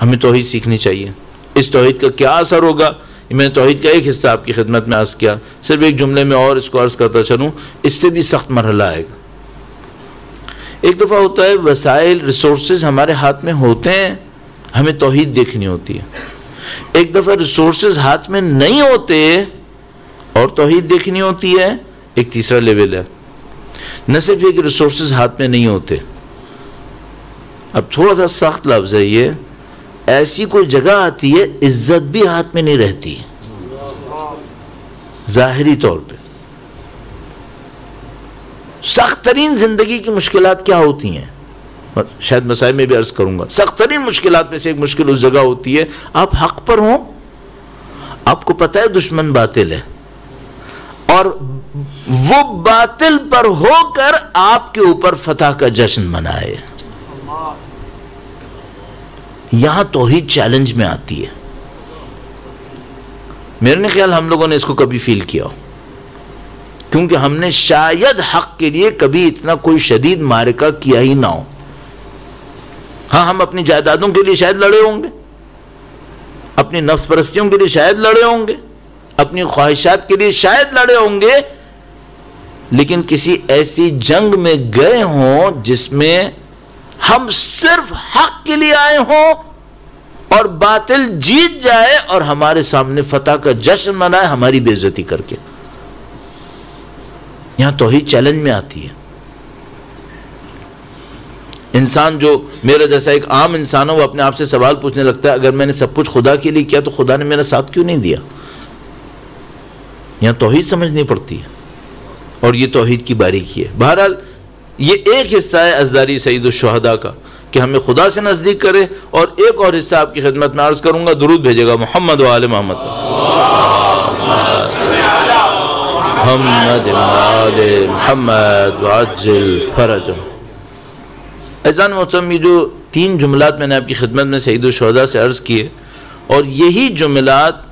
ہمیں توحید سیکھنی چاہیے. اس توحید کا کیا اثر ہوگا، میں نے توحید کا ایک حصہ آپ کی خدمت میں عرض کیا. صرف ایک جملے میں اور اس کو عرض کرتا چلوں، اس سے بھی سخت مرحلہ آئے گا. ایک دفعہ ہوتا ہے وسائل ریسورسز ہمارے ہاتھ میں ہوتے ہیں، ہمیں توحید دیکھنی ہوتی ہے. ایک دفعہ ریسورسز ہاتھ میں نہیں ہوتے اور توحید دیکھنی ہوتی ہے. ایک تیسرا لیول ہے، نہ صرف ایک ریسورسز ہاتھ میں نہیں ہوتے. اب تھوڑا سا سخت لفظ ہے یہ، ایسی کوئی جگہ آتی ہے عزت بھی ہاتھ میں نہیں رہتی ظاہری طور پہ. سخت ترین زندگی کی مشکلات کیا ہوتی ہیں، شاید مسائل میں بھی عرض کروں گا. سخت ترین مشکلات میں سے ایک مشکل اس جگہ ہوتی ہے آپ حق پر ہوں، آپ کو پتہ ہے دشمن باطل ہے، اور وہ باطل پر ہو کر آپ کے اوپر فتح کا جشن منائے. یہاں توحید چیلنج میں آتی ہے. میرے نہیں خیال ہم لوگوں نے اس کو کبھی فیل کیا ہو، کیونکہ ہم نے شاید حق کے لیے کبھی اتنا کوئی شدید معرکہ کیا ہی نہ ہو. ہاں ہم اپنی جائیدادوں کے لیے شاید لڑے ہوں گے، اپنی نفس پرستیوں کے لیے شاید لڑے ہوں گے، اپنی خواہشات کے لیے شاید لڑے ہوں گے، لیکن کسی ایسی جنگ میں گئے ہوں جس میں ہم صرف حق کے لیے آئے ہوں اور باطل جیت جائے اور ہمارے سامنے فتح کا جشن منائے ہماری بے عزتی کر کے. یہاں توحید چیلنج میں آتی ہے. انسان جو میرا جیسا ایک عام انسان ہو وہ اپنے آپ سے سوال پوچھنے لگتا ہے اگر میں نے سب کچھ خدا کے لیے کیا تو خدا نے میرا ساتھ کیوں نہیں دیا. یہاں توحید سمجھنی پڑتی ہے اور یہ توحید کی باریکی ہے. بہرحال یہ ایک حصہ ہے ازداری سید الشہداء کا کہ ہمیں خدا سے نزدیک کرے، اور ایک اور حصہ آپ کی خدمت میں عرض کروں گا. درود بھیجے گا محمد و آل محمد. محمد آل محمد وعجل فرجهم. عزیزان محترم، یہ جو 3 جملات میں نے آپ کی خدمت میں سید الشہداء سے عرض کیے، اور یہی جملات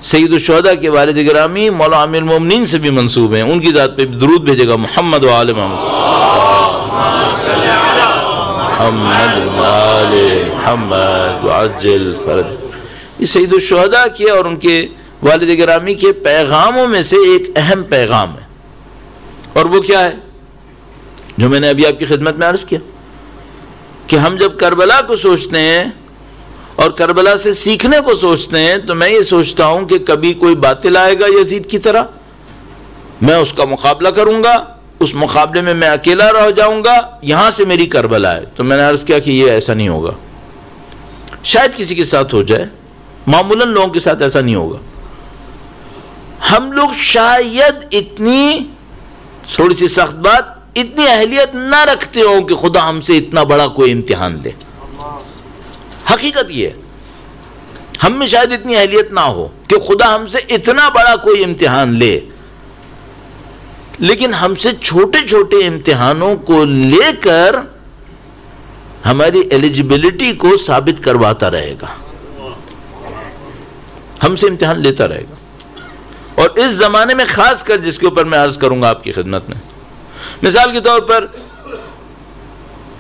سید الشہداء کے والد گرامی مولا امیر المومنین سے بھی منسوب ہیں. ان کی ذات پہ درود بھیجے گا محمد و آل محمد. محمد آل محمد وعجل فرج. یہ سید الشہداء کے اور ان کے والد گرامی کے پیغاموں میں سے ایک اہم پیغام ہے، اور وہ کیا ہے جو میں نے ابھی آپ کی خدمت میں عرض کیا کہ ہم جب کربلا کو سوچتے ہیں اور کربلا سے سیکھنے کو سوچتے ہیں تو میں یہ سوچتا ہوں کہ کبھی کوئی باطل آئے گا یزید کی طرح، میں اس کا مقابلہ کروں گا، اس مقابلے میں میں اکیلا رہ جاؤں گا، یہاں سے میری کربلا ہے. تو میں نے عرض کیا کہ یہ ایسا نہیں ہوگا. شاید کسی کے ساتھ ہو جائے، معمولاً لوگوں کے ساتھ ایسا نہیں ہوگا. ہم لوگ شاید اتنی، تھوڑی سی سخت بات، اتنی اہلیت نہ رکھتے ہوں کہ خدا ہم سے اتنا بڑا کوئی امتحان لے. حقیقت یہ ہے ہم میں شاید اتنی اہلیت نہ ہو کہ خدا ہم سے اتنا بڑا کوئی امتحان لے، لیکن ہم سے چھوٹے چھوٹے امتحانوں کو لے کر ہماری ایلیجیبلٹی کو ثابت کرواتا رہے گا، ہم سے امتحان لیتا رہے گا. اور اس زمانے میں خاص کر جس کے اوپر میں عرض کروں گا آپ کی خدمت میں، مثال کے طور پر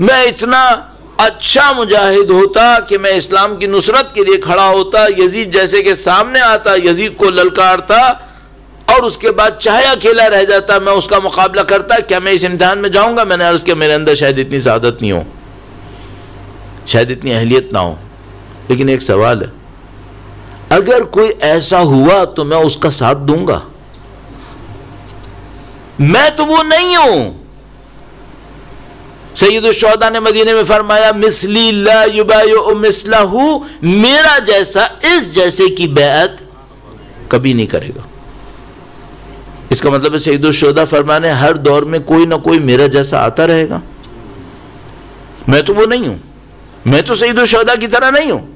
میں اتنا اچھا مجاہد ہوتا کہ میں اسلام کی نصرت کے لیے کھڑا ہوتا، یزید جیسے کہ سامنے آتا، یزید کو للکارتا، اور اس کے بعد چاہے اکیلا رہ جاتا میں اس کا مقابلہ کرتا، کیا میں اس امتحان میں جاؤں گا؟ میں نے عرض کیا میرے اندر شاید اتنی سعادت نہیں ہو، شاید اتنی اہلیت نہ ہو. لیکن ایک سوال ہے، اگر کوئی ایسا ہوا تو میں اس کا ساتھ دوں گا؟ میں تو وہ نہیں ہوں. سید الشہداء نے مدینے میں فرمایا مثلی لا یبایع مثلہ، میرا جیسا اس جیسے کی بیعت کبھی نہیں کرے گا. اس کا مطلب ہے سید الشہداء فرمانے ہر دور میں کوئی نہ کوئی میرا جیسا آتا رہے گا. میں تو وہ نہیں ہوں، میں تو سید الشہداء کی طرح نہیں ہوں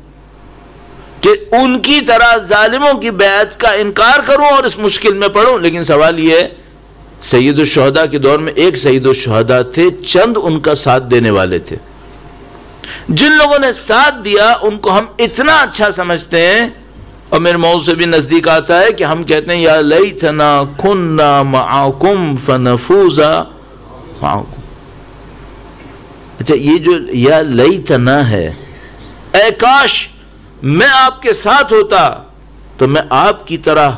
کہ ان کی طرح ظالموں کی بیعت کا انکار کروں اور اس مشکل میں پڑھوں. لیکن سوال یہ ہے سید الشہداء کے دور میں ایک سید الشہداء تھے، چند ان کا ساتھ دینے والے تھے. جن لوگوں نے ساتھ دیا ان کو ہم اتنا اچھا سمجھتے ہیں، اور میرے موضوع سے بھی نزدیک آتا ہے کہ ہم کہتے ہیں یا لیتنا کننا معاکم فنفوز معاکم. اچھا یہ جو یا لیتنا ہے، اے کاش میں آپ کے ساتھ ہوتا تو میں آپ کی طرح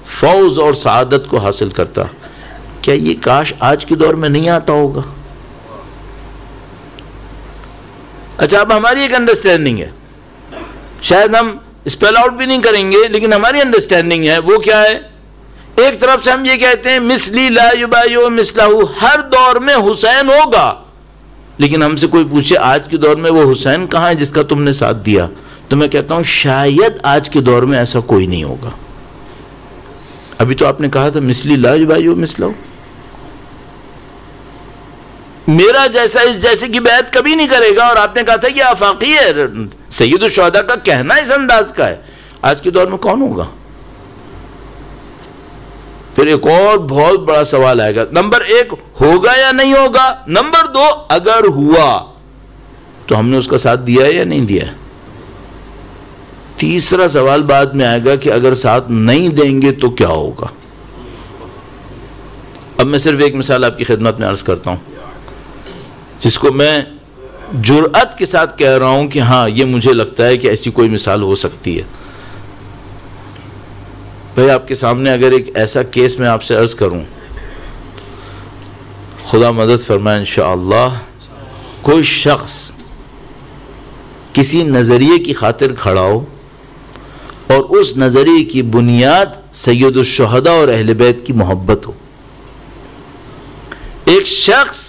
فوز اور سعادت کو حاصل کرتا. کیا یہ کاش آج کے دور میں نہیں آتا ہوگا؟ اچھا اب ہماری ایک انڈرسٹینڈنگ ہے، شاید ہم اسپیل آؤٹ بھی نہیں کریں گے، لیکن ہماری انڈرسٹینڈنگ ہے وہ کیا ہے؟ ایک طرف سے ہم یہ کہتے ہیں مثلی لا یبایع مثلہ، ہر دور میں حسین ہوگا، لیکن ہم سے کوئی پوچھے آج کے دور میں وہ حسین کہاں ہے جس کا تم نے ساتھ دیا، تو میں کہتا ہوں شاید آج کے دور میں ایسا کوئی نہیں ہوگا. ابھی تو آپ نے کہا تھا مثلی لا یبایع مثلہ، میرا جیسا اس جیسے کی بیعت کبھی نہیں کرے گا، اور آپ نے کہا تھا یہ آفاقی ہے، سید الشہداء کا کہنا اس انداز کا ہے. آج کے دور میں کون ہوگا؟ پھر ایک اور بہت بڑا سوال آئے گا، نمبر 1 ہوگا یا نہیں ہوگا، نمبر 2 اگر ہوا تو ہم نے اس کا ساتھ دیا ہے یا نہیں دیا ہے. تیسرا سوال بعد میں آئے گا کہ اگر ساتھ نہیں دیں گے تو کیا ہوگا. اب میں صرف ایک مثال آپ کی خدمت میں عرض کرتا ہوں، جس کو میں جرأت کے ساتھ کہہ رہا ہوں کہ ہاں یہ مجھے لگتا ہے کہ ایسی کوئی مثال ہو سکتی ہے. بھائی آپ کے سامنے اگر ایک ایسا کیس میں آپ سے عرض کروں، خدا مدد فرمائے انشاءاللہ، کوئی شخص کسی نظریے کی خاطر کھڑا ہو اور اس نظریے کی بنیاد سید الشہداء اور اہل بیت کی محبت ہو. ایک شخص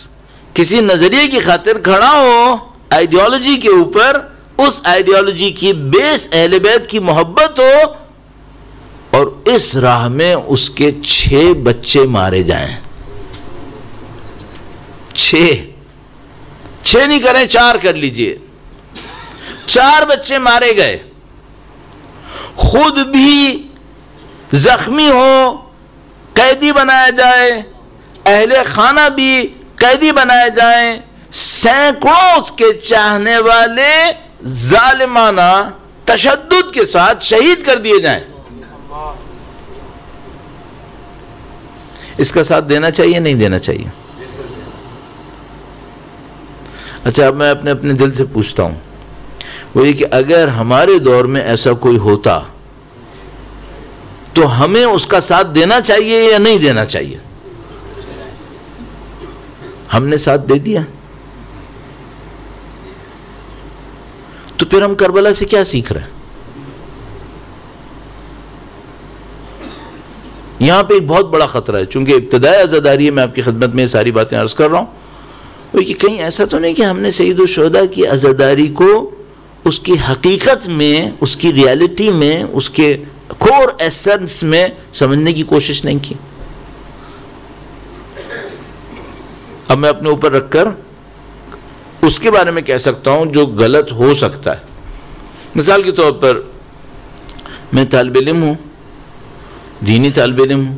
کسی نظریے کی خاطر کھڑا ہو آئیڈیالوجی کے اوپر، اس آئیڈیالوجی کی بیس اہل بیت کی محبت ہو، اور اس راہ میں اس کے 6 بچے مارے جائیں. 6 نہیں کریں، 4 کر لیجئے. 4 بچے مارے گئے، خود بھی زخمی ہو، قیدی بنایا جائے، اہل خانہ بھی قیدی بنائے جائیں، سینکڑوں اس کے چاہنے والے ظالمانہ تشدد کے ساتھ شہید کر دیے جائیں. اس کا ساتھ دینا چاہیے نہیں دینا چاہیے؟ اچھا اب میں اپنے دل سے پوچھتا ہوں، وہ یہ کہ اگر ہمارے دور میں ایسا کوئی ہوتا تو ہمیں اس کا ساتھ دینا چاہیے یا نہیں دینا چاہیے؟ ہم نے ساتھ دے دیا، تو پھر ہم کربلا سے کیا سیکھ رہے ہیں؟ یہاں پہ ایک بہت بڑا خطرہ ہے، چونکہ ابتدائی عزاداری ہے، میں آپ کی خدمت میں یہ ساری باتیں عرض کر رہا ہوں، وہ کہ کہیں ایسا تو نہیں کہ ہم نے سید الشہداء کی عزاداری کو اس کی حقیقت میں، اس کی ریالٹی میں، اس کے کور ایسنس میں سمجھنے کی کوشش نہیں کی. اب میں اپنے اوپر رکھ کر اس کے بارے میں کہہ سکتا ہوں جو غلط ہو سکتا ہے. مثال کے طور پر میں طالب علم ہوں، دینی طالب علم ہوں،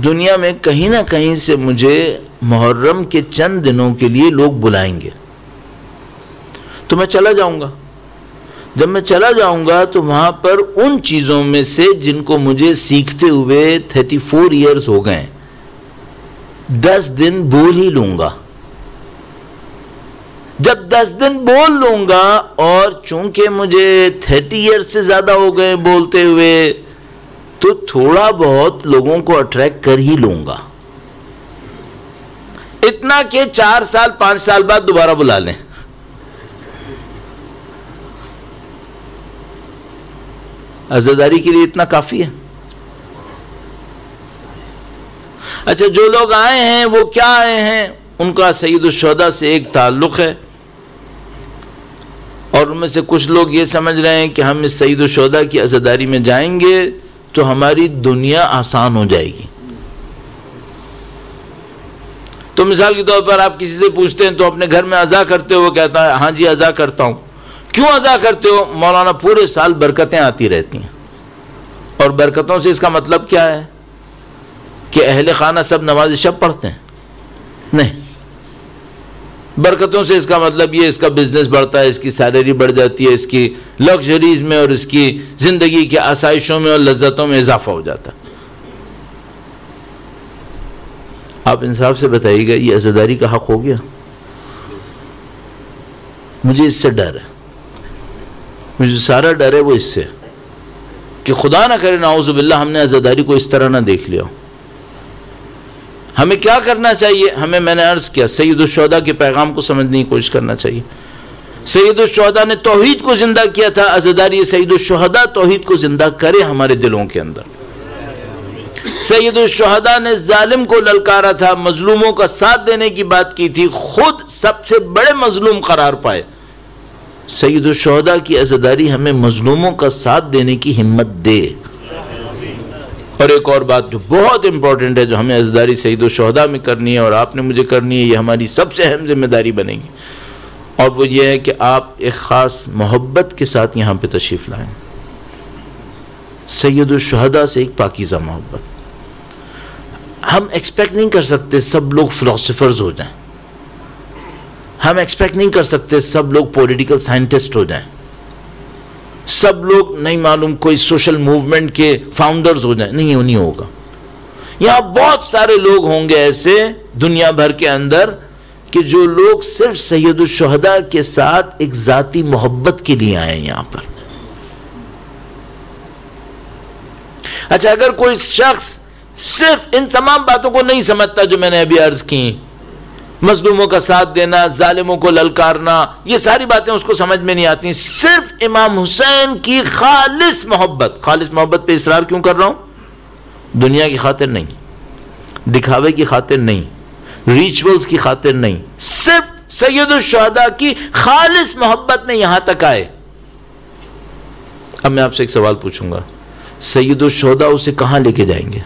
دنیا میں کہیں نہ کہیں سے مجھے محرم کے چند دنوں کے لیے لوگ بلائیں گے، تو میں چلا جاؤں گا. جب میں چلا جاؤں گا تو وہاں پر ان چیزوں میں سے جن کو مجھے سیکھتے ہوئے 34 ایئرز ہو گئے، 10 دن بول ہی لوں گا. جب 10 دن بول لوں گا، اور چونکہ مجھے 30 ایئرز سے زیادہ ہو گئے بولتے ہوئے، تو تھوڑا بہت لوگوں کو اٹریکٹ کر ہی لوں گا، اتنا کہ 4 سال 5 سال بعد دوبارہ بلا لیں. عزاداری کے لیے اتنا کافی ہے. اچھا جو لوگ آئے ہیں وہ کیا آئے ہیں؟ ان کا سید الشہداء سے ایک تعلق ہے، اور ان میں سے کچھ لوگ یہ سمجھ رہے ہیں کہ ہم اس سید الشہداء کی عزاداری میں جائیں گے تو ہماری دنیا آسان ہو جائے گی. تو مثال کے طور پر آپ کسی سے پوچھتے ہیں تو اپنے گھر میں عزا کرتے ہو، وہ کہتا ہے ہاں جی عزا کرتا ہوں. کیوں عزا کرتے ہو؟ مولانا پورے سال برکتیں آتی رہتی ہیں. اور برکتوں سے اس کا مطلب کیا ہے کہ اہل خانہ سب نماز شب پڑھتے ہیں؟ نہیں. برکتوں سے اس کا مطلب یہ اس کا بزنس بڑھتا ہے، اس کی سیلری بڑھ جاتی ہے، اس کی لگژریز میں اور اس کی زندگی کے آسائشوں میں اور لذتوں میں اضافہ ہو جاتا ہے. آپ انصاف سے بتائیے گا یہ عزاداری کا حق ہو گیا؟ مجھے اس سے ڈر ہے، مجھے سارا ڈر ہے وہ اس سے کہ خدا نہ کرے نعوذ باللہ ہم نے عزاداری کو اس طرح نہ دیکھ لیا. ہمیں کیا کرنا چاہیے؟ ہمیں، میں نے عرض کیا، سید الشہداء کے پیغام کو سمجھنے کی کوشش کرنا چاہیے. سید الشہداء نے توحید کو زندہ کیا تھا، عزاداری سید الشہداء توحید کو زندہ کرے ہمارے دلوں کے اندر. سید الشہداء نے ظالم کو للکارا تھا، مظلوموں کا ساتھ دینے کی بات کی تھی، خود سب سے بڑے مظلوم قرار پائے. سید الشہداء کی عزاداری ہمیں مظلوموں کا ساتھ دینے کی ہمت دے. اور ایک اور بات جو بہت امپورٹنٹ ہے، جو ہمیں عزاداری سید الشہداء میں کرنی ہے اور آپ نے مجھے کرنی ہے، یہ ہماری سب سے اہم ذمہ داری بنے گی، اور وہ یہ ہے کہ آپ ایک خاص محبت کے ساتھ یہاں پہ تشریف لائیں. سید الشہداء سے ایک پاکیزہ محبت. ہم ایکسپیکٹ نہیں کر سکتے سب لوگ فلاسفرز ہو جائیں، ہم ایکسپیکٹ نہیں کر سکتے سب لوگ پولیٹیکل سائنٹسٹ ہو جائیں، سب لوگ نہیں معلوم کوئی سوشل موومنٹ کے فاؤنڈرز ہو جائیں. نہیں ہوگا. یہاں بہت سارے لوگ ہوں گے ایسے دنیا بھر کے اندر کہ جو لوگ صرف سید الشہداء کے ساتھ ایک ذاتی محبت کے لیے آئے ہیں یہاں پر. اچھا، اگر کوئی شخص صرف ان تمام باتوں کو نہیں سمجھتا جو میں نے ابھی عرض کی، مظلوموں کا ساتھ دینا، ظالموں کو للکارنا، یہ ساری باتیں اس کو سمجھ میں نہیں آتی، صرف امام حسین کی خالص محبت پہ اصرار کیوں کر رہا ہوں؟ دنیا کی خاطر نہیں، دکھاوے کی خاطر نہیں، ریچولز کی خاطر نہیں، صرف سید الشہداء کی خالص محبت میں یہاں تک آئے. اب میں آپ سے ایک سوال پوچھوں گا، سید الشہداء اسے کہاں لے کے جائیں گے؟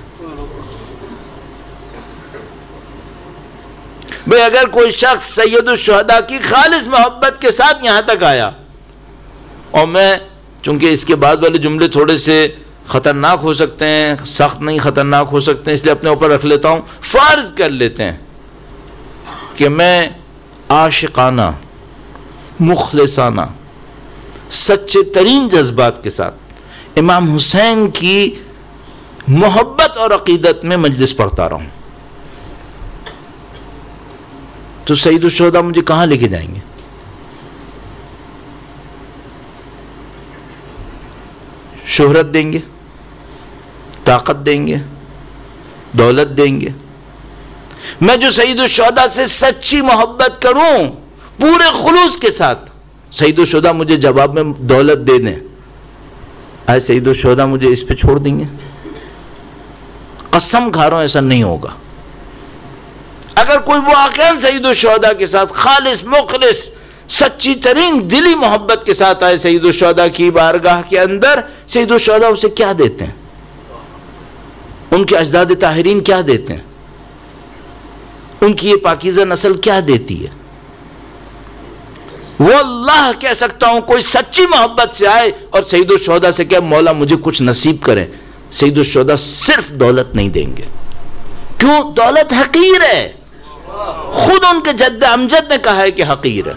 بھئی اگر کوئی شخص سید الشہداء کی خالص محبت کے ساتھ یہاں تک آیا، اور میں چونکہ اس کے بعد والے جملے تھوڑے سے خطرناک ہو سکتے ہیں، سخت نہیں خطرناک ہو سکتے ہیں، اس لیے اپنے اوپر رکھ لیتا ہوں، فرض کر لیتے ہیں کہ میں عاشقانہ، مخلصانہ، سچے ترین جذبات کے ساتھ امام حسین کی محبت اور عقیدت میں مجلس پڑھتا رہا ہوں، تو سید الشہداء مجھے کہاں لے کے جائیں گے؟ شہرت دیں گے، طاقت دیں گے، دولت دیں گے. میں جو سید الشہداء سے سچی محبت کروں پورے خلوص کے ساتھ، سید الشہداء مجھے جواب میں دولت دے دیں، آئے سید الشہداء مجھے اس پہ چھوڑ دیں گے؟ قسم کھا رہا ہوں ایسا نہیں ہوگا. اگر کوئی واقعاً سید الشہداء کے ساتھ خالص، مخلص، سچی ترین دلی محبت کے ساتھ آئے سید الشہداء کی بارگاہ کے اندر، سید الشہداء اسے کیا دیتے ہیں؟ ان کے اجداد طاہرین کیا دیتے ہیں؟ ان کی یہ پاکیزہ نسل کیا دیتی ہے؟ واللہ کہہ سکتا ہوں کوئی سچی محبت سے آئے اور سید الشہداء سے کہ مولا مجھے کچھ نصیب کریں، سید الشہداء صرف دولت نہیں دیں گے. کیوں؟ دولت حقیر ہے. خود ان کے جد امجد نے کہا ہے کہ حقیر ہے.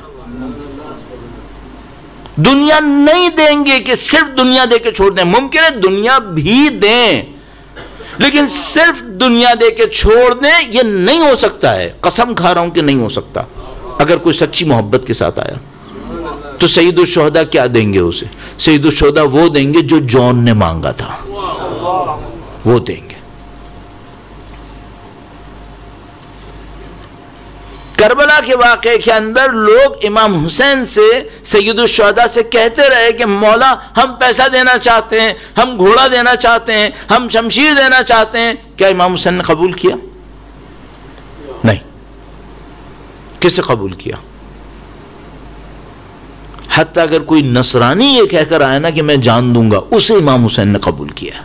دنیا نہیں دیں گے کہ صرف دنیا دے کے چھوڑ دیں. ممکن ہے دنیا بھی دیں، لیکن صرف دنیا دے کے چھوڑ دیں یہ نہیں ہو سکتا ہے. قسم کھا رہا ہوں کہ نہیں ہو سکتا. اگر کوئی سچی محبت کے ساتھ آیا تو سید الشہداء کیا دیں گے اسے؟ سید الشہداء وہ دیں گے جو جون نے مانگا تھا، وہ دیں گے. کربلا کے واقعے کے اندر لوگ امام حسین سے، سید الشہداء سے کہتے رہے کہ مولا ہم پیسہ دینا چاہتے ہیں، ہم گھوڑا دینا چاہتے ہیں، ہم شمشیر دینا چاہتے ہیں. کیا امام حسین نے قبول کیا؟ نہیں. کسے قبول کیا؟ حتیٰ اگر کوئی نصرانی یہ کہہ کر آیا نا کہ میں جان دوں گا، اسے امام حسین نے قبول کیا،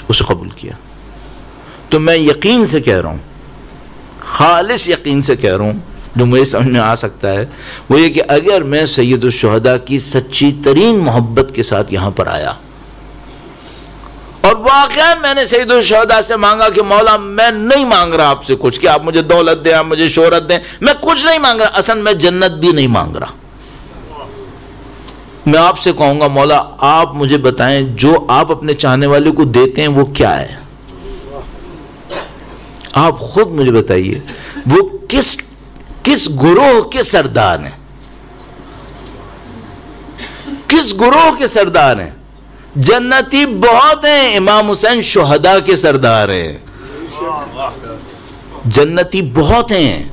اسے قبول کیا. تو میں یقین سے کہہ رہا ہوں، خالص یقین سے کہہ رہا ہوں، جو مجھے سمجھ میں آ سکتا ہے وہ یہ کہ اگر میں سید الشہداء کی سچی ترین محبت کے ساتھ یہاں پر آیا اور واقعا میں نے سید الشہداء سے مانگا کہ مولا میں نہیں مانگ رہا آپ سے کچھ کہ آپ مجھے دولت دیں، آپ مجھے شہرت دیں، میں کچھ نہیں مانگ رہا، اصلا میں جنت بھی نہیں مانگ رہا. میں آپ سے کہوں گا مولا آپ مجھے بتائیں جو آپ اپنے چاہنے والے کو دیتے ہیں وہ کیا ہے؟ آپ خود مجھے بتائیے وہ کس گروہ کے سردار ہیں؟ کس گروہ کے سردار ہیں؟ جنتی بہت ہیں، امام حسین شہداء کے سردار ہیں، جنتی بہت ہیں،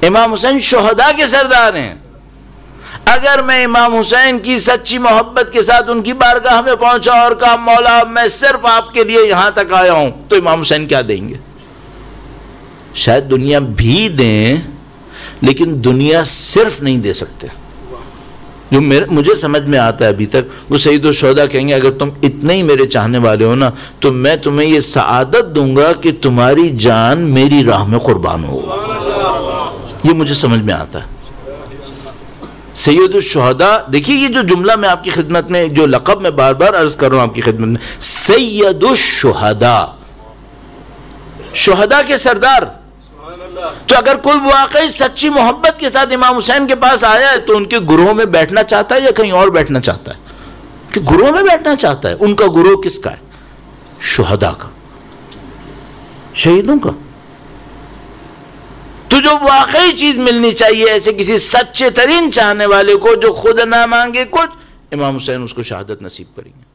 امام حسین شہداء کے سردار ہیں۔ اگر میں امام حسین کی سچی محبت کے ساتھ ان کی بارگاہ میں پہنچا اور کہا مولا میں صرف آپ کے لیے یہاں تک آیا ہوں، تو امام حسین کیا دیں گے؟ شاید دنیا بھی دیں، لیکن دنیا صرف نہیں دے سکتے۔ جو مجھے سمجھ میں آتا ہے ابھی تک، وہ سید الشہداء کہیں گے اگر تم اتنے ہی میرے چاہنے والے ہو نا تو میں تمہیں یہ سعادت دوں گا کہ تمہاری جان میری راہ میں قربان ہو۔ یہ مجھے سمجھ میں آتا ہے۔ سید الشہداء، دیکھیے یہ جو جملہ میں آپ کی خدمت میں، جو لقب میں بار بار عرض کر رہا ہوں آپ کی خدمت میں، سید الشہداء، شہداء کے سردار۔ تو اگر کوئی واقعی سچی محبت کے ساتھ امام حسین کے پاس آیا ہے تو ان کے گروہ میں بیٹھنا چاہتا ہے یا کہیں اور بیٹھنا چاہتا ہے؟ کہ گروہ میں بیٹھنا چاہتا ہے۔ ان کا گروہ کس کا ہے؟ شہداء کا، شہیدوں کا۔ تو جو واقعی چیز ملنی چاہیے ایسے کسی سچے ترین چاہنے والے کو جو خود نہ مانگے کچھ، امام حسین اس کو شہادت نصیب کریں گے۔